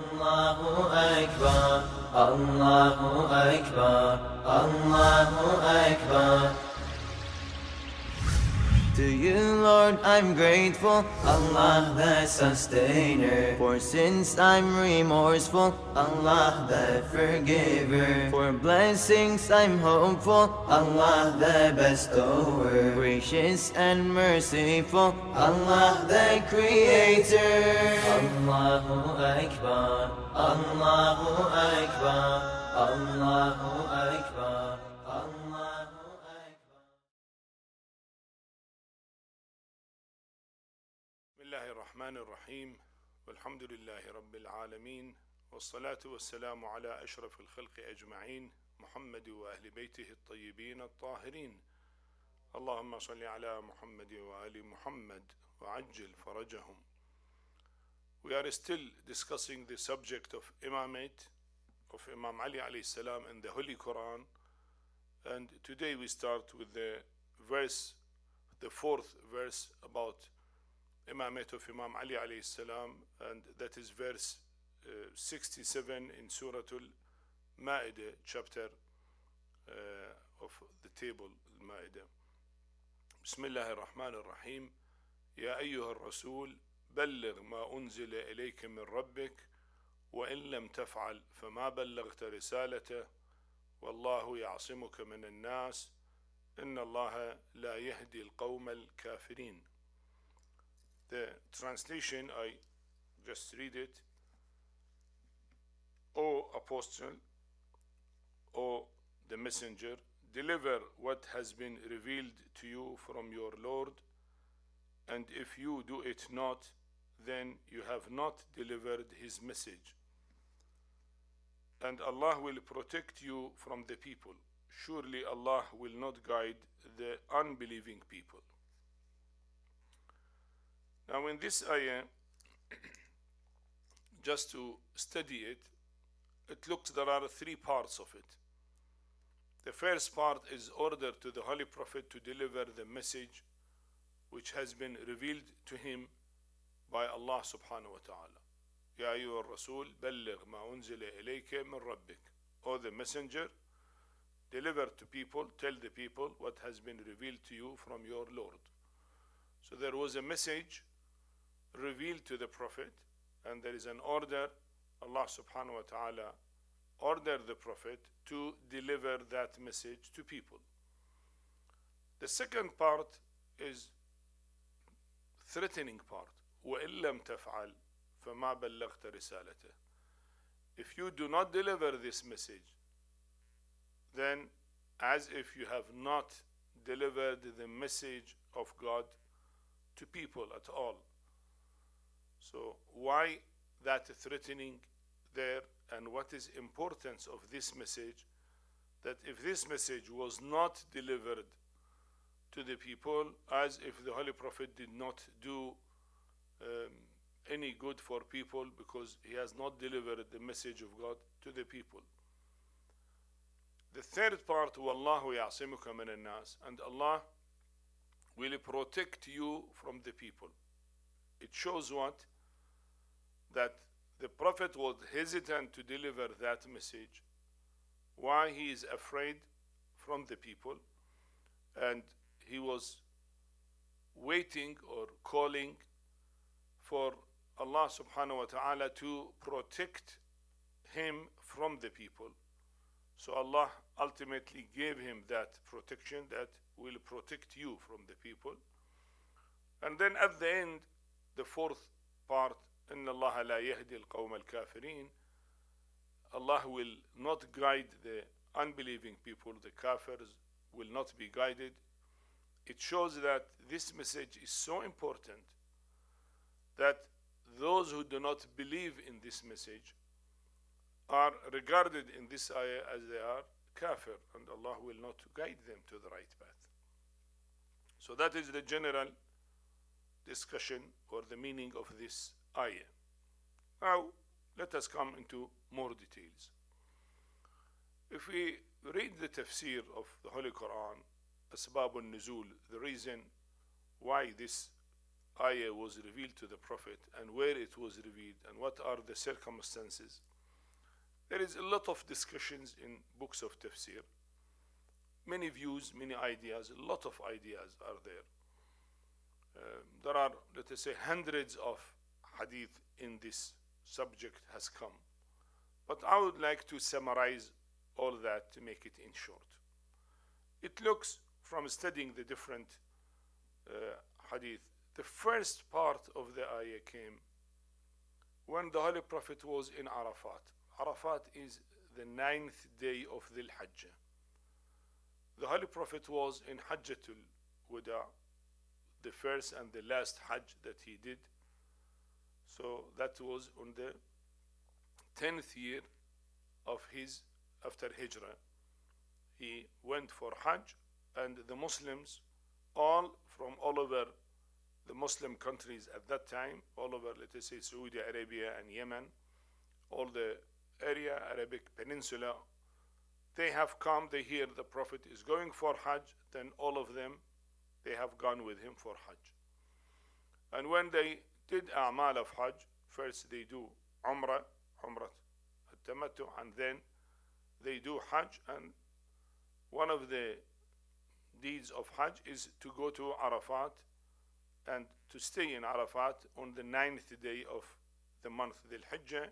Allahu Akbar, Allahu Akbar, Allahu Akbar. To you, Lord, I'm grateful, Allah the sustainer. For sins I'm remorseful, Allah the forgiver. For blessings I'm hopeful, Allah the bestower. Gracious and merciful, Allah the creator. Allahu Akbar, Allahu Akbar, Allahu Akbar, Allahu Akbar. الله الرحمن الرحيم والحمد لله رب العالمين والصلاة والسلام على أشرف الخلق أجمعين محمد وأهل بيته الطيبين الطاهرين اللهم صل على محمد وآل محمد وعجل فرجهم. We are still discussing the subject of Imamate of Imam Ali alayhi salam in the Holy Quran, and today we start with the fourth verse about Imamate of Imam Ali alayhi salam, and that is verse 67 in Surah Al-Ma'idah, chapter of the table Al-Ma'idah. Bismillah ar-Rahman ar-Rahim. Ya ayyuha ar-Rasul balligh ma unzila ilayka min rabbik wa in lam taf'al fama ballaghta risalatahu wallahu ya'simuka min an-nas inna Allaha la yahdi al-qawma al-kafirin. The translation, I just read it. O Apostle, O the Messenger, deliver what has been revealed to you from your Lord, and if you do it not, then you have not delivered his message. And Allah will protect you from the people. Surely Allah will not guide the unbelieving people. Now in this ayah, just to study it, it looks there are three parts of it. The first part is order to the Holy Prophet to deliver the message which has been revealed to him by Allah subhanahu wa ta'ala. Ya ayyuha ar-Rasul balligh ma unzila ilayka min rabbik. O the messenger, deliver to people, tell the people what has been revealed to you from your Lord. So there was a message revealed to the Prophet, and there is an order. Allah subhanahu wa ta'ala ordered the Prophet to deliver that message to people. The second part is threatening part. وَإِن لَمْ تَفْعَلْ فَمَا بَلَّغْتَ رِسَالَتَهُ. If you do not deliver this message, then as if you have not delivered the message of God to people at all. So why that threatening there, and what is importance of this message? That if this message was not delivered to the people, as if the Holy Prophet did not do any good for people, because he has not delivered the message of God to the people. The third part, Wallahu ya'simuka min an-nas, and Allah will protect you from the people. It shows what? That the Prophet was hesitant to deliver that message. Why? He is afraid from the people, and he was waiting or calling for Allah subhanahu wa ta'ala to protect him from the people. So Allah ultimately gave him that protection, that will protect you from the people. And then at the end, the fourth part, إِنَّ اللَّهَ لَا يَهْدِي الْقَوْمَ الْكَافِرِينَ. Allah will not guide the unbelieving people, the kafirs will not be guided. It shows that this message is so important that those who do not believe in this message are regarded in this ayah as they are kafir, and Allah will not guide them to the right path. So that is the general discussion or the meaning of this ayah. Now let us come into more details. If we read the tafsir of the Holy Quran, Asbab al-Nuzul, the reason why this ayah was revealed to the Prophet and where it was revealed and what are the circumstances, there is a lot of discussions in books of tafsir. Many views, many ideas, a lot of ideas are there. There are, let us say, hundreds of hadith in this subject has come. But I would like to summarize all that to make it in short. It looks from studying the different hadith, the first part of the ayah came when the Holy Prophet was in Arafat. Arafat is the 9th day of Dhul Hajjah. The Holy Prophet was in Hajjatul Wada, the first and the last Hajj that he did. So that was on the 10th year of his after Hijrah. He went for Hajj, and the Muslims, all from all over the Muslim countries at that time, all over, let us say, Saudi Arabia and Yemen, all the area, Arabic Peninsula, they have come, they hear the Prophet is going for Hajj, then all of them, they have gone with him for Hajj. And when they did A'mal of Hajj, first they do Umrah Tamattu, and then they do Hajj. And one of the deeds of Hajj is to go to Arafat and to stay in Arafat on the 9th day of the month Dhul Hijjah,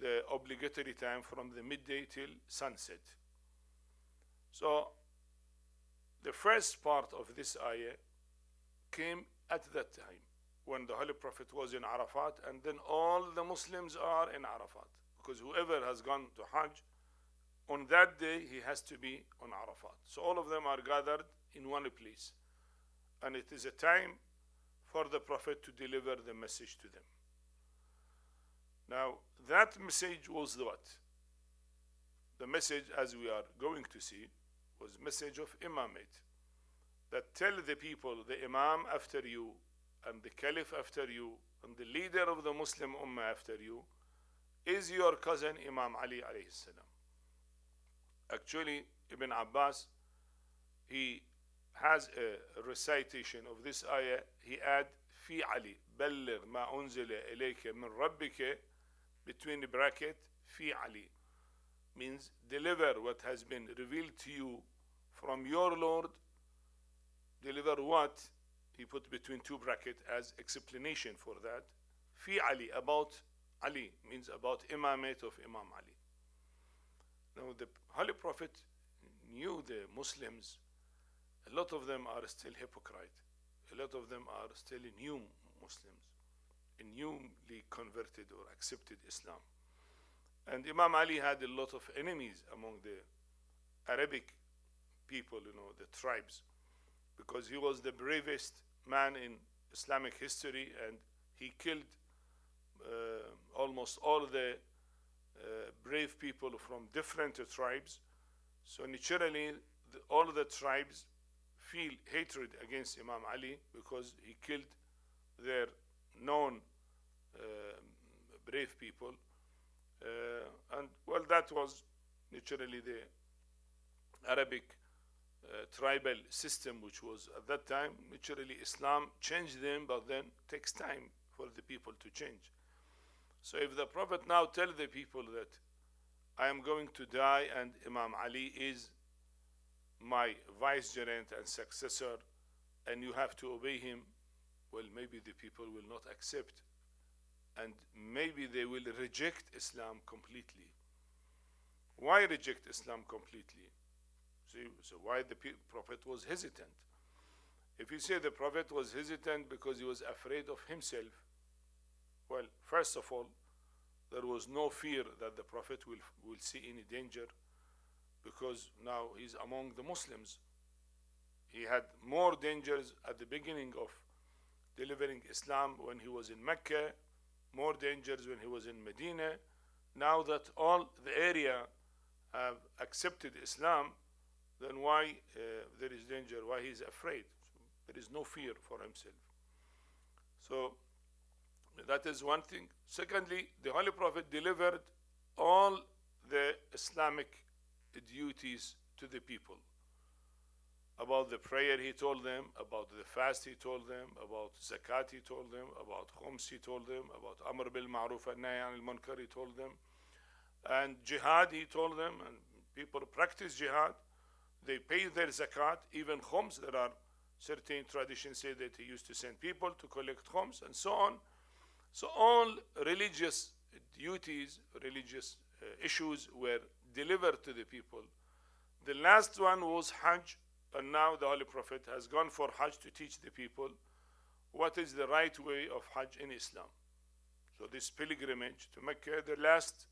the obligatory time from the midday till sunset. So the first part of this ayah came at that time when the Holy Prophet was in Arafat, and then all the Muslims are in Arafat, because whoever has gone to Hajj on that day, he has to be on Arafat. So all of them are gathered in one place, and it is a time for the Prophet to deliver the message to them. Now that message was what? The message, as we are going to see, was message of Imamate, that tell the people, the Imam after you and the Caliph after you and the leader of the Muslim Ummah after you is your cousin Imam Ali alayhi salam. Actually, Ibn Abbas, he has a recitation of this ayah. He add fi Ali balligh ma unzila ilayka min rabbika, between the bracket fi Ali, means deliver what has been revealed to you from your Lord. Deliver what? He put between two brackets as explanation for that. Fi Ali, about Ali, means about Imamate of Imam Ali. Now the Holy Prophet knew the Muslims, a lot of them are still hypocrite. A lot of them are still new Muslims, newly converted or accepted Islam. And Imam Ali had a lot of enemies among the Arabic people, the tribes, because he was the bravest man in Islamic history, and he killed almost all the brave people from different tribes. So naturally, all the tribes feel hatred against Imam Ali because he killed their known brave people. And well, that was naturally the Arabic tribal system, which was at that time. Naturally, Islam changed them, but then it takes time for the people to change. So if the Prophet now tells the people that I am going to die and Imam Ali is my vicegerent and successor, and you have to obey him, well, maybe the people will not accept, and maybe they will reject Islam completely. Why reject Islam completely? See, so why the Prophet was hesitant? If you say the Prophet was hesitant because he was afraid of himself, well, first of all, there was no fear that the Prophet will see any danger, because now he's among the Muslims. He had more dangers at the beginning of delivering Islam when he was in Mecca, more dangers when he was in Medina. Now that all the area have accepted Islam, then why there is danger? Why he's afraid? So there is no fear for himself. So that is one thing. Secondly, the Holy Prophet delivered all the Islamic duties to the people. About the prayer he told them, about the fast he told them, about zakat he told them, about khums he told them, about amr bil ma'ruf and nahy anil munkar he told them, and jihad he told them, and people practice jihad, they pay their zakat, even khums. There are certain traditions say that he used to send people to collect khums and so on. So all religious duties, religious issues were delivered to the people. The last one was Hajj, and now the Holy Prophet has gone for Hajj to teach the people what is the right way of Hajj in Islam. So this pilgrimage to Mecca, the last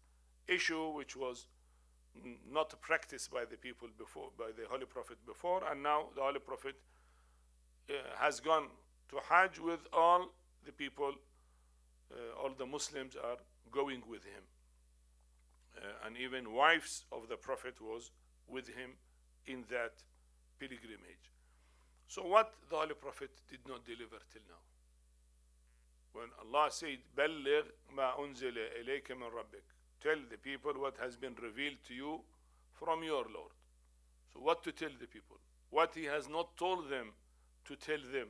issue which was not practiced by the people before, by the Holy Prophet before, and now the Holy Prophet has gone to Hajj with all the people, all the Muslims are going with him. And even wives of the Prophet was with him in that pilgrimage. So what the Holy Prophet did not deliver till now? When Allah said, بَلِّغْ مَا أُنزِلَ إِلَيْكَ مِنْ رَبِّكَ, tell the people what has been revealed to you from your Lord. So what to tell the people? What he has not told them to tell them.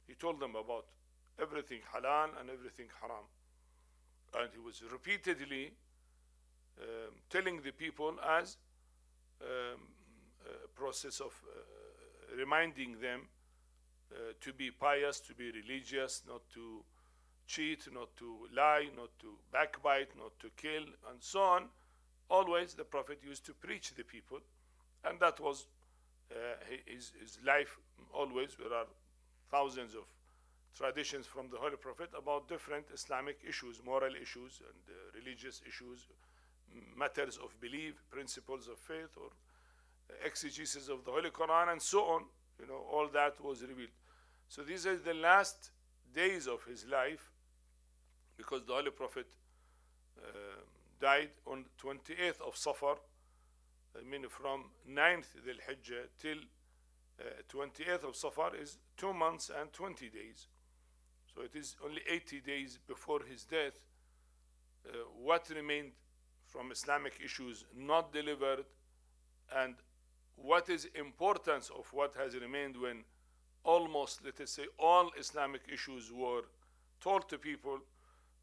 He told them about everything halal and everything haram. And he was repeatedly telling the people as a process of reminding them to be pious, to be religious, not to cheat, not to lie, not to backbite, not to kill, and so on. Always the Prophet used to preach the people, and that was his life. Always there are thousands of traditions from the Holy Prophet about different Islamic issues, moral issues and religious issues, matters of belief, principles of faith, or exegesis of the Holy Quran, and so on. You know, all that was revealed. So these are the last days of his life, because the Holy Prophet died on 28th of Safar. I mean, from 9th Dhul Hijjah till 28th of Safar is 2 months and 20 days. So it is only 80 days before his death. What remained from Islamic issues not delivered, and what is importance of what has remained when almost, let us say, all Islamic issues were told to people,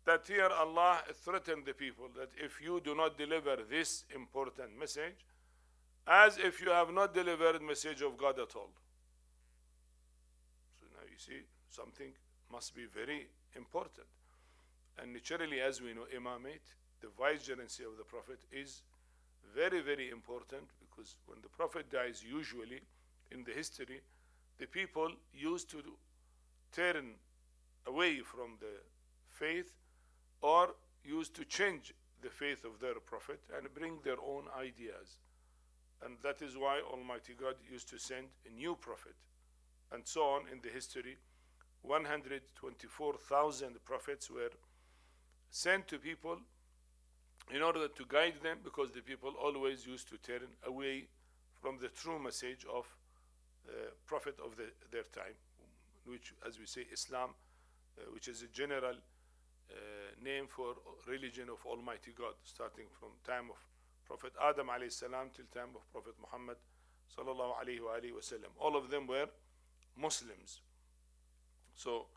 that here Allah threatened the people that if you do not deliver this important message, as if you have not delivered message of God at all. So now you see, something must be very important. And naturally, as we know, Imamate, the vicegerency of the Prophet, is very, very important, because when the Prophet dies, usually in the history, the people used to turn away from the faith, or used to change the faith of their Prophet and bring their own ideas. And that is why Almighty God used to send a new Prophet, and so on in the history. 124,000 prophets were sent to people in order to guide them, because the people always used to turn away from the true message of Prophet of their time, which, as we say, Islam, which is a general name for religion of Almighty God, starting from time of Prophet Adam alayhi salam till time of Prophet Muhammad sallallahu alayhi wa alihi wasallam. All of them were Muslims. So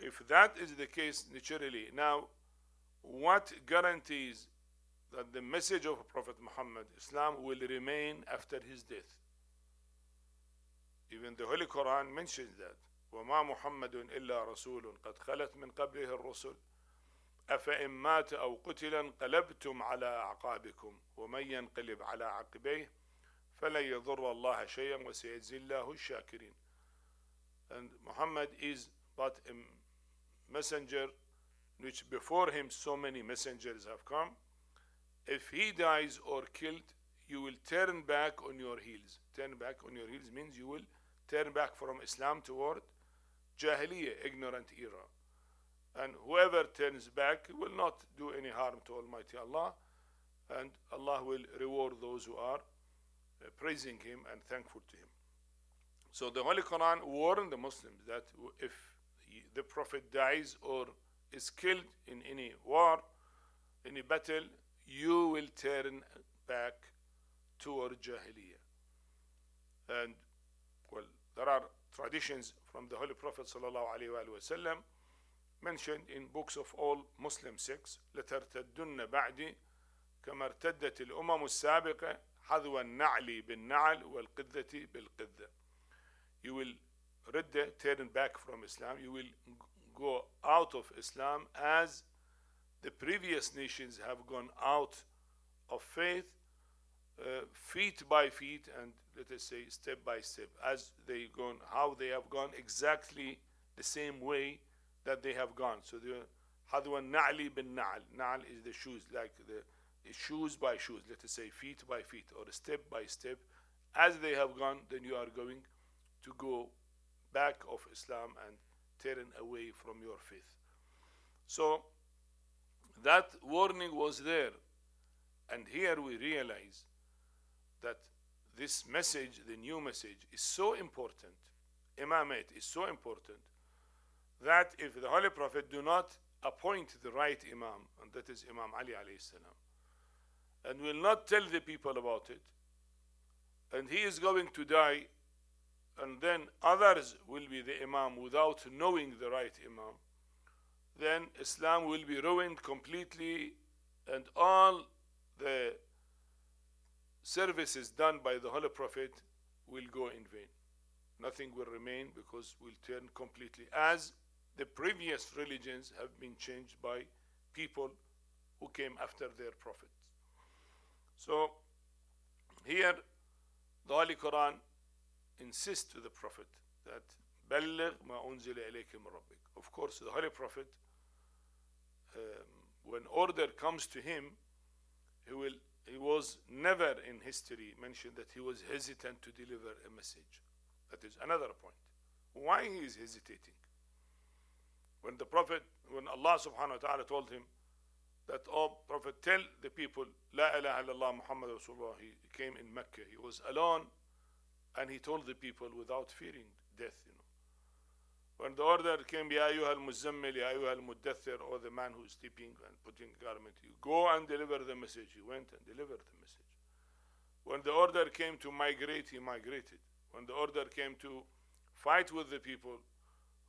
if that is the case, naturally, now what guarantees that the message of Prophet Muhammad, Islam, will remain after his death? Even the Holy Quran mentions that. وَمَا مُحَمَّدٌ إِلَّا رَسُولٌ قَدْ خَلَتْ مِنْ قَبْلِهِ الرُّسُلُ أَفَإِنْ مَاتَ أَوْ قُتِلَ انقَلَبْتُمْ عَلَى أَعْقَابِكُمْ وَمَنْ يَنْقَلِبْ عَلَى عَقِبَيْهِ فَلَنْ يَضُرَّ اللَّهَ شَيْئًا وَسَيَجْزِي اللَّهُ الشَّاكِرِينَ. And Muhammad is but a messenger, which before him so many messengers have come. If he dies or killed, you will turn back on your heels. Turn back on your heels means you will turn back from Islam toward Jahiliyyah, ignorant era. And whoever turns back will not do any harm to Almighty Allah, and Allah will reward those who are praising him and thankful to him. So the Holy Quran warned the Muslims that if the Prophet dies or is killed in any war, any battle, you will turn back toward Jahiliyyah. And well, there are traditions from the Holy Prophet ﷺ mentioned in books of all Muslim sects. لترتدن بعدي كما ارتدت الأمم السابقة حذو النعل بالنعل والقذة بالقذة. You will turn back from Islam. You will go out of Islam as the previous nations have gone out of faith, feet by feet, and let us say step by step, as they gone, how they have gone, exactly the same way that they have gone. So the حذو النعل بالنعل. Na'al is the shoes, like the shoes by shoes, let us say feet by feet or step by step. As they have gone, then you are going to go back of Islam and turn away from your faith. So that warning was there. And here we realize that this message, the new message, is so important. Imamate is so important that if the Holy Prophet do not appoint the right Imam, and that is Imam Ali alayhi salam, and will not tell the people about it, and he is going to die, and then others will be the Imam without knowing the right Imam, then Islam will be ruined completely, and all the services done by the Holy Prophet will go in vain. Nothing will remain, because we'll turn completely, as the previous religions have been changed by people who came after their prophets. So here the Holy Quran insists to the Prophet that بلغ ما أنزل إليك من ربك. Of course, the Holy Prophet, when order comes to him, he was never in history mentioned that he was hesitant to deliver a message. That is another point. Why he is hesitating? When Allah subhanahu wa ta'ala told him that, oh Prophet, tell the people, La ilaha illallah Muhammad Rasulullah. He came in Mecca. He was alone, and he told the people without fearing death. When the order came, Ya ayyuha al-muzammil, Ya ayyuha al-muddathir, or the man who is sleeping and putting garment, you go and deliver the message. He went and delivered the message. When the order came to migrate, he migrated. When the order came to fight with the people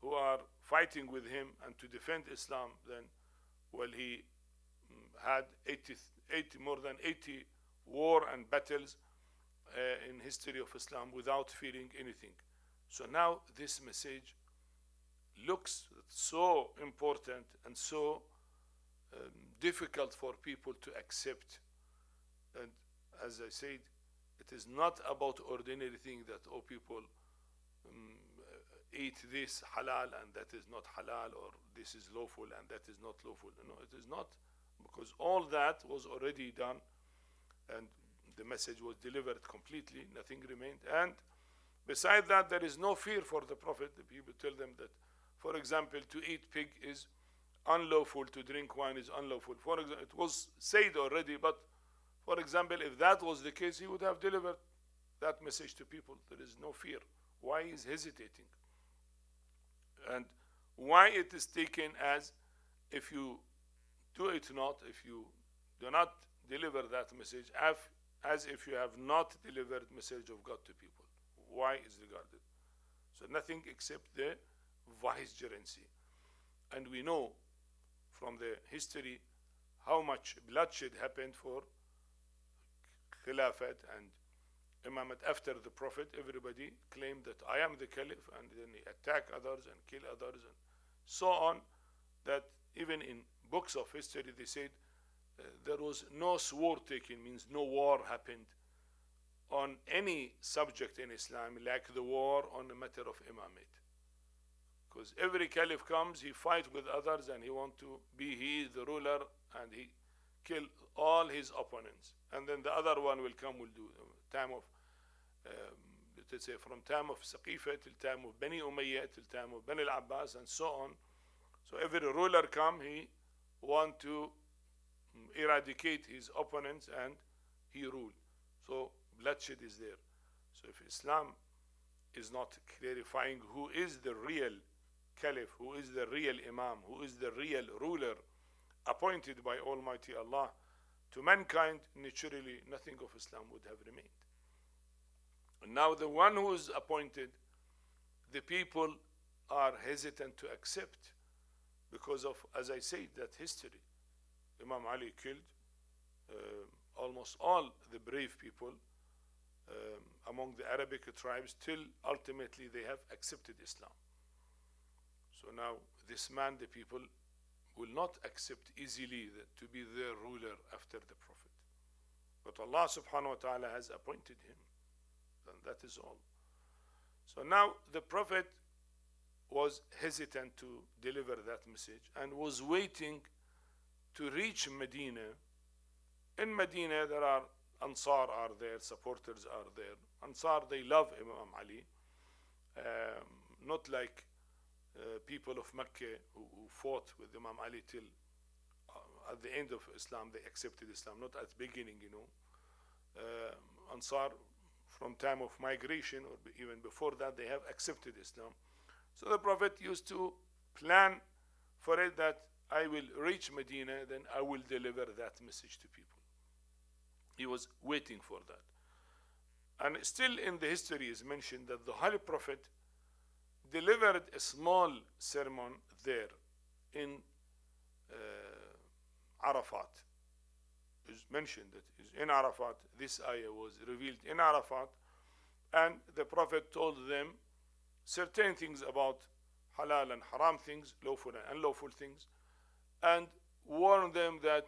who are fighting with him and to defend Islam, then, well, he had more than 80 war and battles in history of Islam without fearing anything. So now this message looks so important and so difficult for people to accept. And as I said, it is not about ordinary thing that, oh, people eat this halal and that is not halal, or this is lawful and that is not lawful. No, it is not, because all that was already done and the message was delivered completely, nothing remained. And beside that, there is no fear for the Prophet. The people tell them that, for example, to eat pig is unlawful, to drink wine is unlawful. For example, it was said already, but for example, if that was the case, he would have delivered that message to people. There is no fear. Why is hesitating? And why it is taken as, if you do it not, if you do not deliver that message, as if you have not delivered message of God to people. Why is regarded? So nothing except the vicegerency. And we know from the history how much bloodshed happened for Khilafat and Imamate after the Prophet. Everybody claimed that I am the Caliph, and then he attack others and kill others and so on, that even in books of history they said there was no sword taken, means no war happened on any subject in Islam like the war on the matter of Imamate. Because every Caliph comes, he fight with others and he want to be he the ruler, and he kill all his opponents. And then the other one will come, will do time of let's say from time of Saqifa till time of Bani Umayyah till time of Bani al-Abbas and so on. So every ruler come, he want to eradicate his opponents and he rule. So bloodshed is there. So if Islam is not clarifying who is the real Caliph, who is the real Imam, who is the real ruler appointed by Almighty Allah to mankind, naturally nothing of Islam would have remained. And now the one who is appointed, the people are hesitant to accept because of, as I said, that history. Imam Ali killed almost all the brave people among the Arabic tribes till ultimately they have accepted Islam. So now this man, the people will not accept easily to be their ruler after the Prophet. But Allah subhanahu wa ta'ala has appointed him. And that is all. So now the Prophet was hesitant to deliver that message and was waiting to reach Medina. In Medina there are Ansar are there, supporters are there. Ansar, they love Imam Ali. Not like people of Mecca who fought with Imam Ali till at the end of Islam they accepted Islam, not at the beginning, you know. Ansar from time of migration or even before that they have accepted Islam. So the Prophet used to plan for it that I will reach Medina, then I will deliver that message to people. He was waiting for that. And still in the history is mentioned that the Holy Prophet delivered a small sermon there in Arafat. It's mentioned that is in Arafat. This ayah was revealed in Arafat, and the Prophet told them certain things about halal and haram things, lawful and unlawful things, and warned them that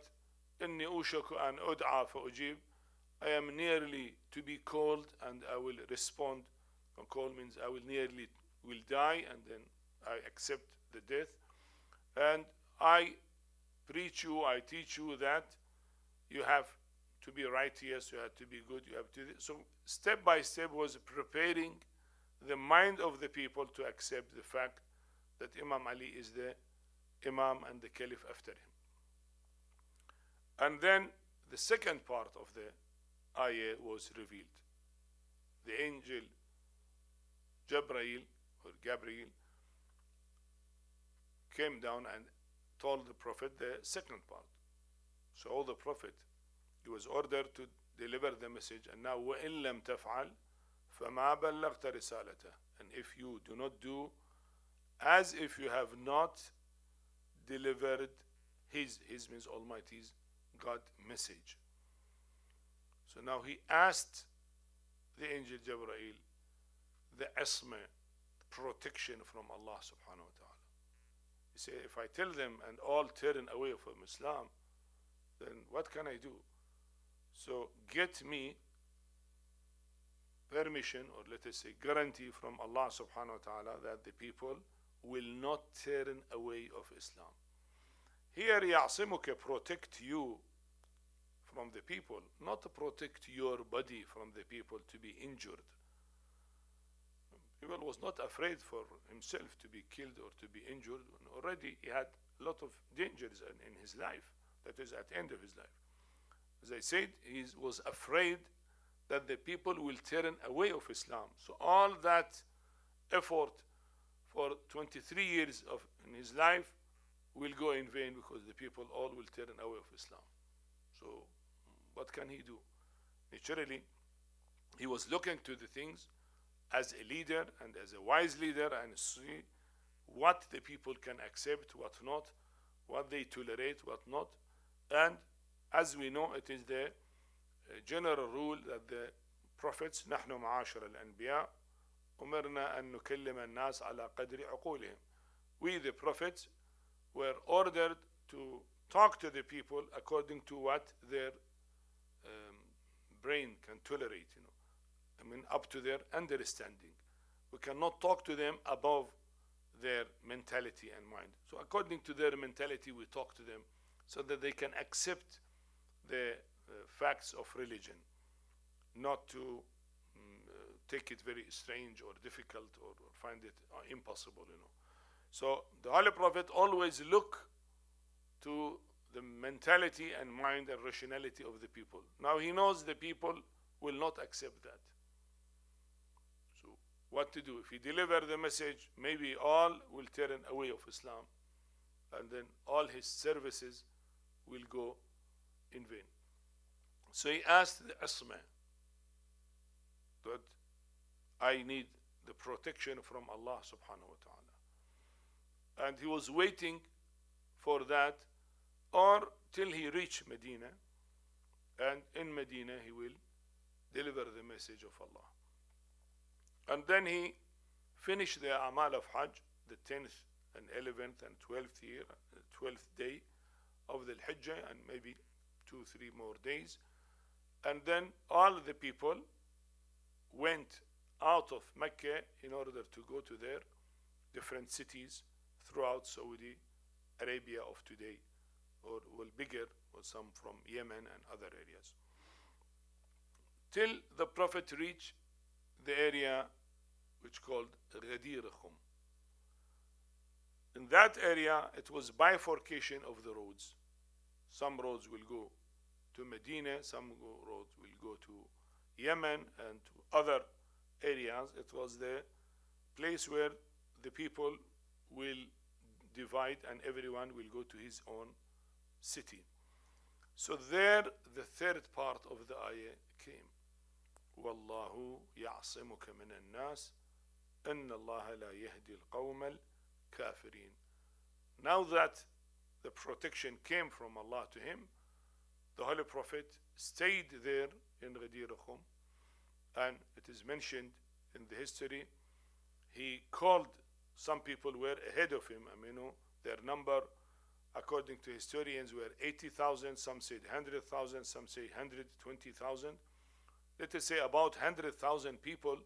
inni ushaku an ud'a fa ujib, I am nearly to be called and I will respond. And call means I will nearly will die and then I accept the death. And I preach you, I teach you that you have to be righteous, you have to be good, you have to. So step by step was preparing the mind of the people to accept the fact that Imam Ali is the Imam and the Caliph after him. And then the second part of the ayah was revealed. The angel Gabriel came down and told the Prophet the second part. So all the Prophet, he was ordered to deliver the message, and now وَإِن لَمْ تَفْعَلْ فَمَا بَلَّغْتَ رِسَالَتَهُ. And if you do not do as if you have not delivered his means Almighty's God message. So now he asked the angel Gabriel the asma, protection from Allah subhanahu wa ta'ala. He said, if I tell them and all turn away from Islam, then what can I do? So get me permission, or let us say guarantee from Allah subhanahu wa ta'ala that the people will not turn away of Islam. Here يعصمك, protect you from the people, not to protect your body from the people to be injured. He was not afraid for himself to be killed or to be injured. Already he had a lot of dangers in his life. That is at the end of his life. As I said, he was afraid that the people will turn away of Islam. So all that effort for 23 years in his life will go in vain because the people all will turn away of Islam. So what can he do? Naturally, he was looking to the things as a leader and as a wise leader and see what the people can accept, what not, what they tolerate, what not. And as we know, it is the general rule that the prophets, نحن معاشر الأنبياء أمرنا أن نكلم الناس على قدر عقولهم. We, the prophets, were ordered to talk to the people according to what their brain can tolerate, up to their understanding. We cannot talk to them above their mentality and mind. So according to their mentality, we talk to them so that they can accept the facts of religion, not to take it very strange or difficult or find it impossible, So the Holy Prophet always look to the mentality and mind and rationality of the people. Now he knows the people will not accept that. So what to do? If he deliver the message, maybe all will turn away of Islam, and then all his services will go in vain. So he asked the Asma that I need the protection from Allah subhanahu wa ta'ala. And he was waiting for that, or till he reached Medina, and in Medina he will deliver the message of Allah. And then he finished the Amal of Hajj, the 10th and 11th and 12th year, 12th day of the Hijjah, and maybe 2-3 more days. And then all the people went out of Mecca in order to go to their different cities throughout Saudi Arabia of today, or well, bigger, or some from Yemen and other areas, till the Prophet reached the area which called Ghadir Khum. In that area, it was bifurcation of the roads. Some roads will go to Medina, some roads will go to Yemen and to other areas. It was the place where the people will divide and everyone will go to his own city. So there the third part of the ayah came. Wallahu ya'simuka min al-nas inna Allah la yahdi al-qawm al-kafirin. Now that the protection came from Allah to him, the Holy Prophet stayed there in Ghadir Khum, and it is mentioned in the history, he called, some people were ahead of him. I mean, their number, according to historians, were 80,000, some said 100,000, some say 120,000. Let us say about 100,000 people,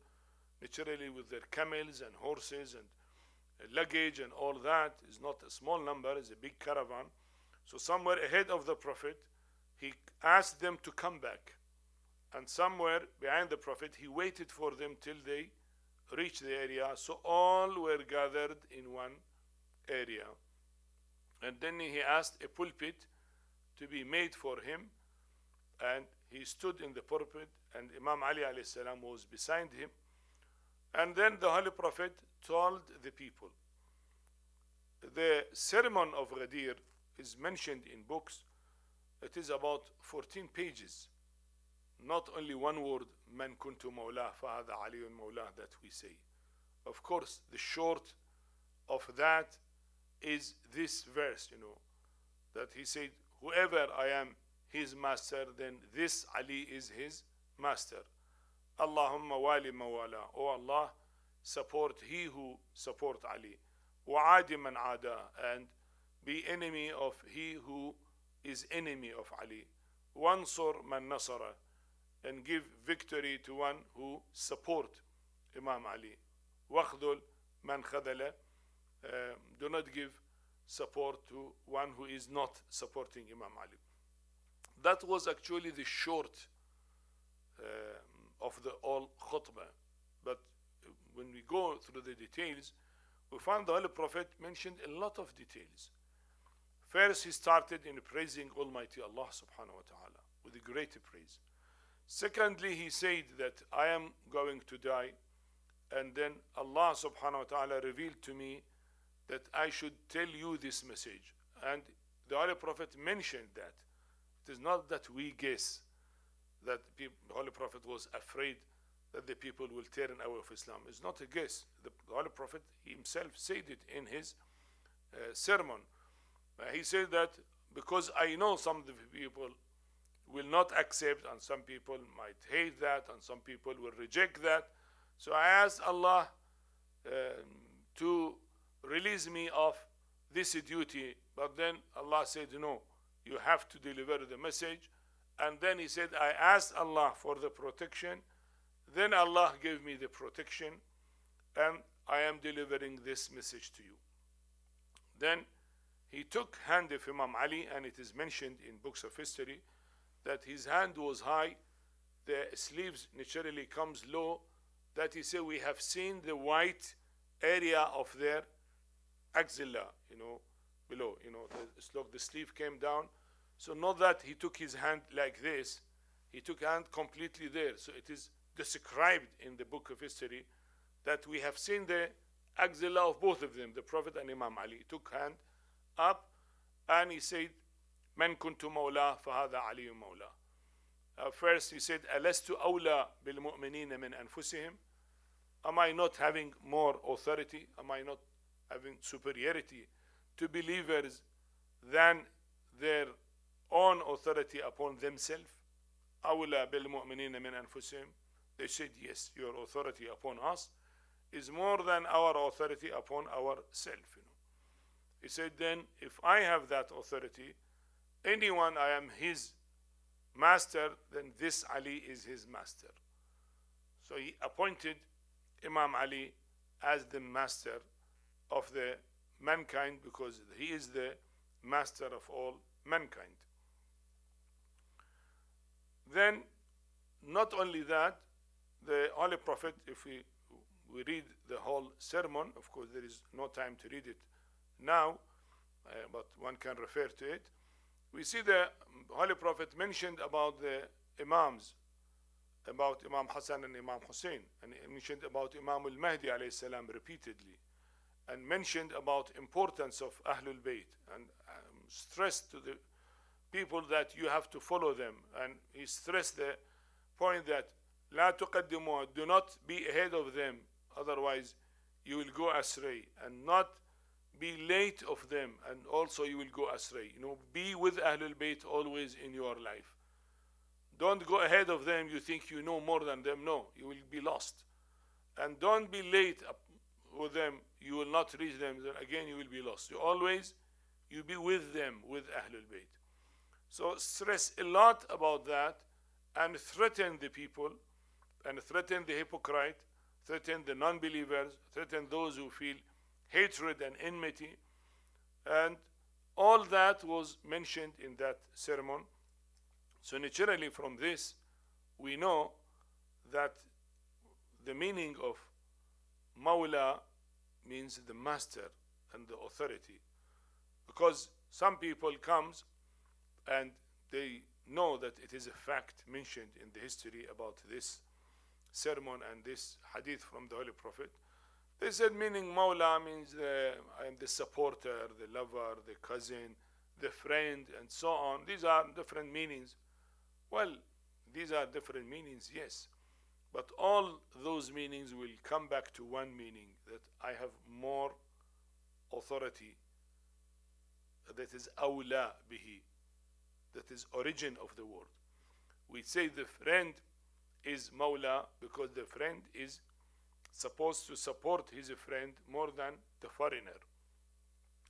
naturally with their camels and horses and luggage and all that. Is not a small number, it's a big caravan. So somewhere ahead of the Prophet, he asked them to come back. And somewhere behind the Prophet, he waited for them till they reached the area. So all were gathered in one area. And then he asked a pulpit to be made for him. And he stood in the pulpit, and Imam Ali alayhi salam was beside him. And then the Holy Prophet told the people. The sermon of Ghadir is mentioned in books. It is about 14 pages. Not only one word, man kuntu mawlah fahada aliyun mawlah, that we say. Of course, the short of that is this verse, that he said, whoever I am his master, then this Ali is his master. Allahumma wali mawala. Oh Allah, support he who support Ali. Wa'adi man ada, and be enemy of he who is enemy of Ali. Wansur man nasara, and give victory to one who support Imam Ali. Wakhdul man khadala, do not give support to one who is not supporting Imam Ali. That was actually the short of the all khutbah. But when we go through the details, we find the Holy Prophet mentioned a lot of details. First, he started in praising Almighty Allah subhanahu wa ta'ala with a great praise. Secondly, he said that I am going to die, and then Allah subhanahu wa ta'ala revealed to me that I should tell you this message. And the Holy Prophet mentioned that. It is not that we guess that the Holy Prophet was afraid that the people will turn away from Islam. It's not a guess. The Holy Prophet himself said it in his sermon. He said that because I know some of the people will not accept, and some people might hate that, and some people will reject that. So I asked Allah to release me of this duty. But then Allah said, no, you have to deliver the message. And then he said, I asked Allah for the protection. Then Allah gave me the protection, and I am delivering this message to you. Then he took hand of Imam Ali, and it is mentioned in books of history that his hand was high, the sleeves naturally comes low, that he said, we have seen the white area of their axilla, below, the sleeve came down. So not that he took his hand like this, he took hand completely there. So it is described in the book of history that we have seen the axilla of both of them, the Prophet and Imam Ali. He took hand up, and he said, Man kuntu mawla fahada aliyu mawla. First he said, Alastu awla bil mu'minina min anfusihim. am I not having more authority? Am I not having superiority to believers than their own authority upon themselves? أولى بالمؤمنين من أنفسهم. They said, yes, your authority upon us is more than our authority upon ourselves. He said, then if I have that authority, anyone I am his master, then this Ali is his master. So he appointed Imam Ali as the master of the mankind, because he is the master of all mankind. Then, not only that, the Holy Prophet, if we read the whole sermon, of course there is no time to read it now, but one can refer to it. We see the Holy Prophet mentioned about the Imams, about Imam Hussain and Imam Hussain, and he mentioned about Imam al-Mahdi alayhi salam repeatedly, and mentioned about importance of Ahlul Bayt, and stressed to the people that you have to follow them. And he stressed the point that لا تقدموا, do not be ahead of them, otherwise you will go astray, and not be late of them, and also you will go astray. Be with Ahlul Bayt always in your life. Don't go ahead of them, you think you know more than them. No, you will be lost. And don't be late with them, you will not reach them, then again you will be lost. You be with them, with Ahlul Bayt. So stress a lot about that, and threaten the people, and threaten the hypocrite, threaten the non-believers, threaten those who feel hatred and enmity. And all that was mentioned in that sermon. So naturally from this, we know that the meaning of Mawla means the master and the authority. Because some people comes and they know that it is a fact mentioned in the history about this sermon and this hadith from the Holy Prophet. They said meaning Mawla means I am the supporter, the lover, the cousin, the friend, and so on. These are different meanings. Well, these are different meanings, yes. But all those meanings will come back to one meaning, that I have more authority. That is awla bihi. That is origin of the word. We say the friend is Mawla because the friend is supposed to support his friend more than the foreigner.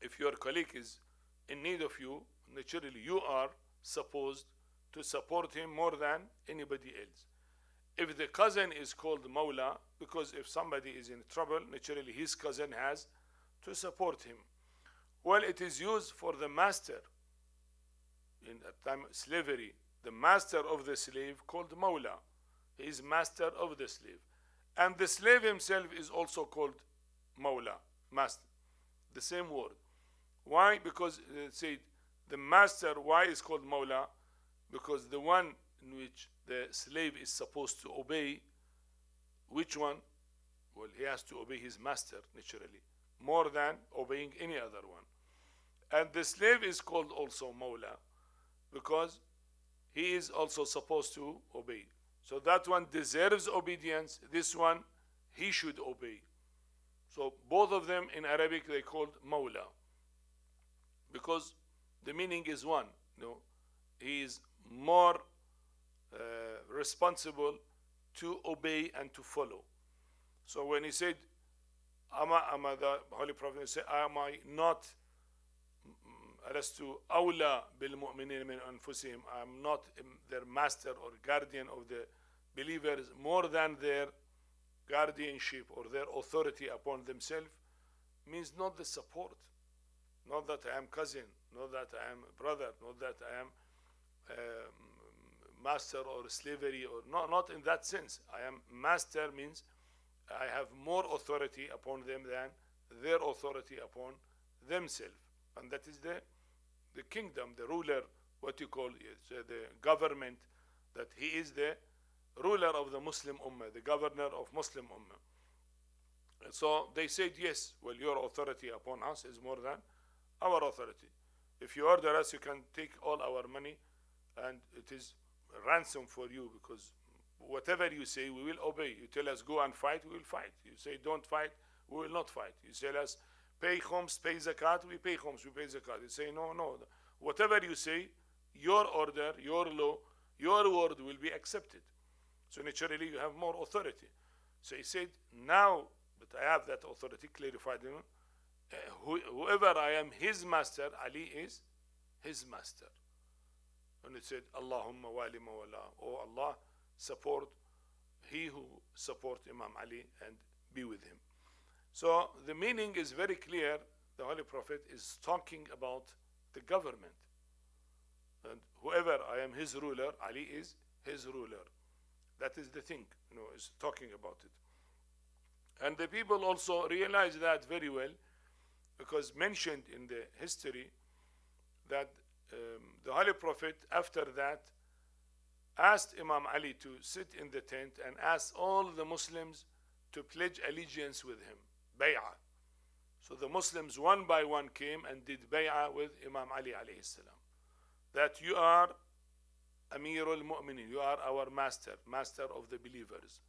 If your colleague is in need of you, naturally you are supposed to support him more than anybody else. If the cousin is called Mawla, because if somebody is in trouble, naturally his cousin has to support him. Well, it is used for the master. In a time of slavery, the master of the slave called Mawla. He is master of the slave. And the slave himself is also called Mawla, master. The same word. Why? Because it said the master, why is called Mawla? Because the one in which the slave is supposed to obey, which one? Well, he has to obey his master, naturally, more than obeying any other one. And the slave is called also Mawla because he is also supposed to obey. So that one deserves obedience. This one, he should obey. So both of them in Arabic they called Mawla because the meaning is one. He is more responsible to obey and to follow. So when he said, the Holy Prophet said, am I not alastu awla bil mu'minin min anfusihim? I am not their master or guardian of the believers more than their guardianship or their authority upon themselves, means not the support, not that I am cousin, not that I am brother, not that I am master or slavery, or not in that sense. I am master means I have more authority upon them than their authority upon themselves. And that is the kingdom, the ruler, what you call it, the government, that he is the ruler of the Muslim Ummah, the governor of Muslim Ummah. And so they said, yes, well, your authority upon us is more than our authority. If you order us, you can take all our money and it is ransom for you, because whatever you say, we will obey. You tell us go and fight, we will fight. You say don't fight, we will not fight. You tell us pay khums, pay zakat, we pay khums, we pay zakat. You say no, no. Whatever you say, your order, your law, your word will be accepted. So naturally you have more authority. So he said, now that I have that authority, clarified, whoever I am his master, Ali is his master. And it said, Allahumma wali mawala, oh Allah, support he who support Imam Ali and be with him. So the meaning is very clear. The Holy Prophet is talking about the government. And whoever I am his ruler, Ali is his ruler. That is the thing, is talking about it. And the people also realize that very well, because mentioned in the history that the Holy Prophet after that asked Imam Ali to sit in the tent and asked all the Muslims to pledge allegiance with him, bay'ah. So the Muslims one by one came and did bay'ah with Imam Ali alayhi salam, that you are Amirul Mu'minin, you are our master, master of the believers.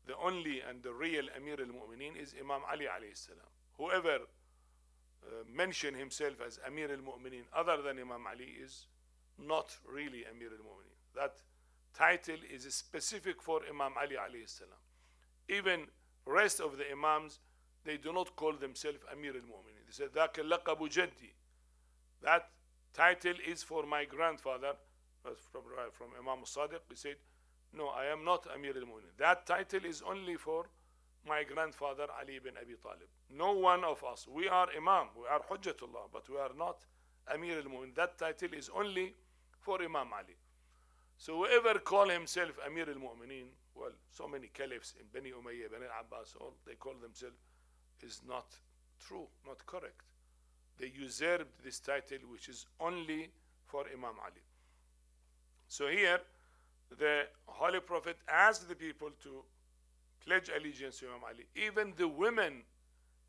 The only and the real Amir al-Mu'minin is Imam Ali alayhi salam. Whoever mention himself as Amir al-Mu'minin other than Imam Ali is not really Amir al-Mu'minin. That title is specific for Imam Ali alayhi salam. Even rest of the Imams, they do not call themselves Amir al-Mu'minin. They say, ذاك اللقب جدي. That title is for my grandfather. From Imam Sadiq, he said, no, I am not Amir al-Mu'minin. That title is only for my grandfather Ali ibn Abi Talib. No one of us. We are Imam, we are Hujjatullah, but we are not Amir al-Mu'minin. That title is only for Imam Ali. So whoever call himself Amir al-Mu'minin, well, so many caliphs in Bani Umayyah, Bani Abbas, all they call themselves, is not true, not correct. They usurped this title, which is only for Imam Ali. So here, the Holy Prophet asked the people to pledge allegiance to Imam Ali. Even the women,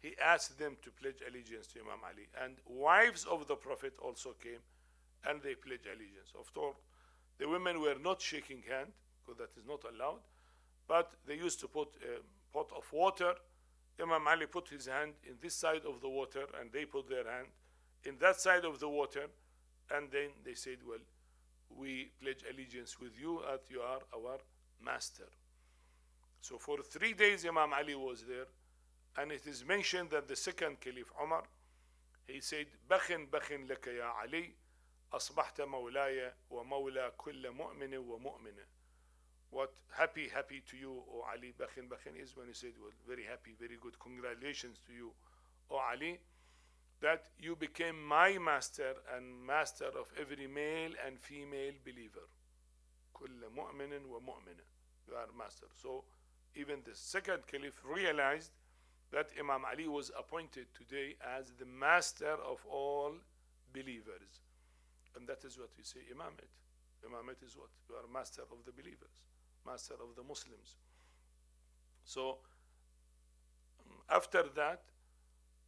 he asked them to pledge allegiance to Imam Ali. And wives of the Prophet also came and they pledged allegiance. Of course, the women were not shaking hand, because that is not allowed, but they used to put a pot of water. Imam Ali put his hand in this side of the water, and they put their hand in that side of the water, and then they said, well, we pledge allegiance with you that you are our master. So for 3 days Imam Ali was there, and it is mentioned that the second Caliph Umar, he said, بخن بخن لك يا علي أصبحت مولاي ومولى كل مؤمن ومؤمنة. What happy to you, O Ali. Bakhin is when he said, well, very happy, very good, congratulations to you, O Ali, that you became my master and master of every male and female believer. كل مؤمن ومؤمنة. You are master. So even the second caliph realized that Imam Ali was appointed today as the master of all believers. And that is what we say, Imamate. Imamate is what? You are master of the believers, master of the Muslims. So after that,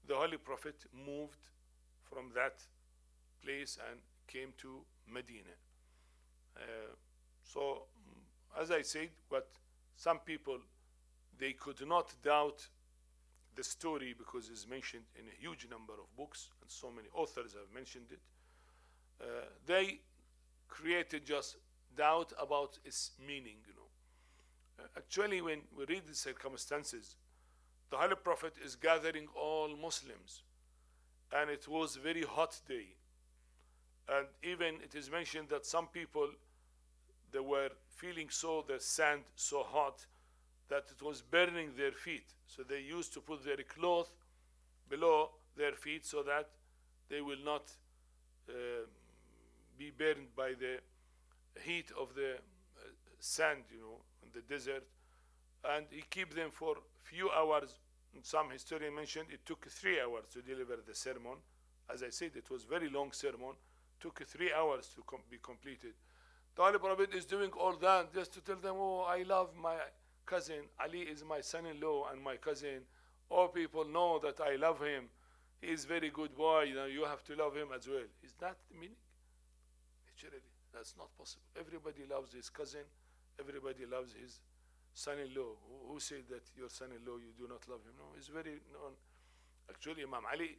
the Holy Prophet moved from that place and came to Medina. So as I said, what some people, they could not doubt the story because it's mentioned in a huge number of books and so many authors have mentioned it. They created just doubt about its meaning, Actually, when we read the circumstances, the Holy Prophet is gathering all Muslims, and it was a very hot day. And even it is mentioned that some people, they were feeling the sand so hot that it was burning their feet. So they used to put their cloth below their feet so that they will not be burned by the heat of the sand, in the desert. And he kept them for few hours. Some historian mentioned it took 3 hours to deliver the sermon. As I said, it was a very long sermon. Took 3 hours to be completed. The Holy Prophet is doing all that just to tell them, oh, I love my cousin. Ali is my son-in-law and my cousin. All people know that I love him. He is a very good boy. You have to love him as well. Is that the meaning? Naturally, that's not possible. Everybody loves his cousin. everybody loves his son-in-law. Who said that your son-in-law you do not love him? No, he's very known. Actually, Imam Ali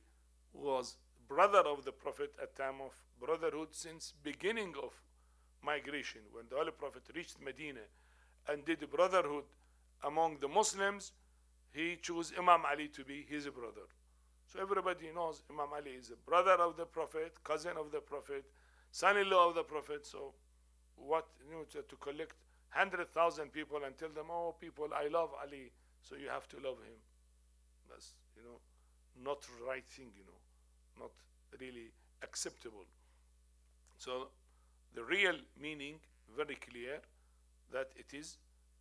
was brother of the Prophet at time of brotherhood since beginning of migration. When the Holy Prophet reached Medina and did brotherhood among the Muslims, he chose Imam Ali to be his brother. So everybody knows Imam Ali is a brother of the Prophet, cousin of the Prophet, son-in-law of the Prophet. So what, to collect 100,000 people and tell them, oh people, I love Ali, so you have to love him. That's, not right thing, not really acceptable. So the real meaning, very clear, that it is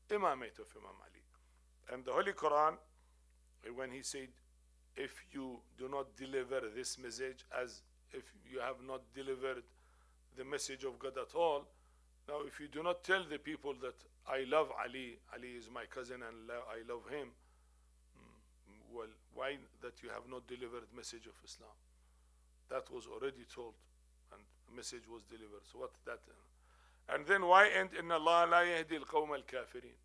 Imamate of Imam Ali. And the Holy Quran, when he said, if you do not deliver this message, as if you have not delivered the message of God at all. Now, if you do not tell the people that I love Ali, Ali is my cousin and I love him, well, why that you have not delivered the message of Islam? That was already told and the message was delivered. So what that? And then why end in Allah la yahdi al-qawm al-kafirin?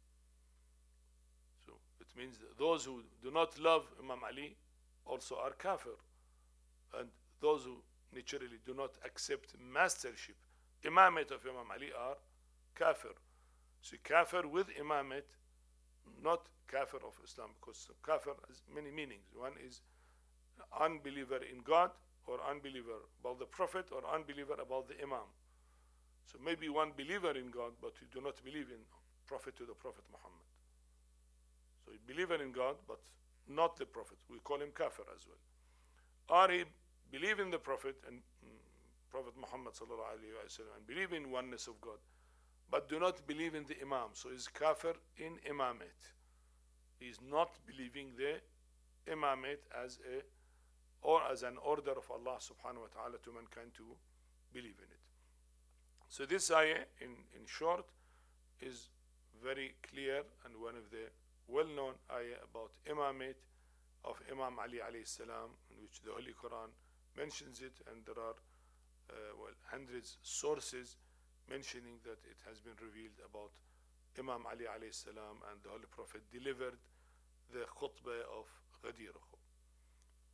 So it means that those who do not love Imam Ali also are kafir, and those who naturally do not accept mastership, imamate of Imam Ali, are kafir. So kafir with imamate, not kafir of Islam, because kafir has many meanings. One is unbeliever in God, or unbeliever about the Prophet, or unbeliever about the Imam. So maybe one believer in God, but you do not believe in Prophet to the Prophet Muhammad. So you believer in God, but not the Prophet. We call him kafir as well. Or he believe in the Prophet and Prophet Muhammad sallallahu alaihi wasallam and believe in oneness of God, but do not believe in the Imam. So he's kafir in imamate. He is not believing the imamate as an order of Allah subhanahu wa ta'ala to mankind to believe in it. So this ayah, in short, is very clear and one of the well-known ayah about imamate of Imam Ali alayhi salam, in which the Holy Quran mentions it, and there are hundreds sources mentioning that it has been revealed about Imam Ali alayhi salam, and the Holy Prophet delivered the khutbah of Ghadir.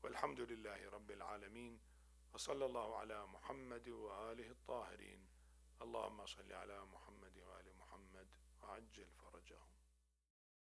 Walhamdulillahi Rabbil Alameen, wa sallallahu ala Muhammad wa alihi at-tahirin. Allahumma salli ala Muhammad wa ali Muhammad wa ajjal farajahum.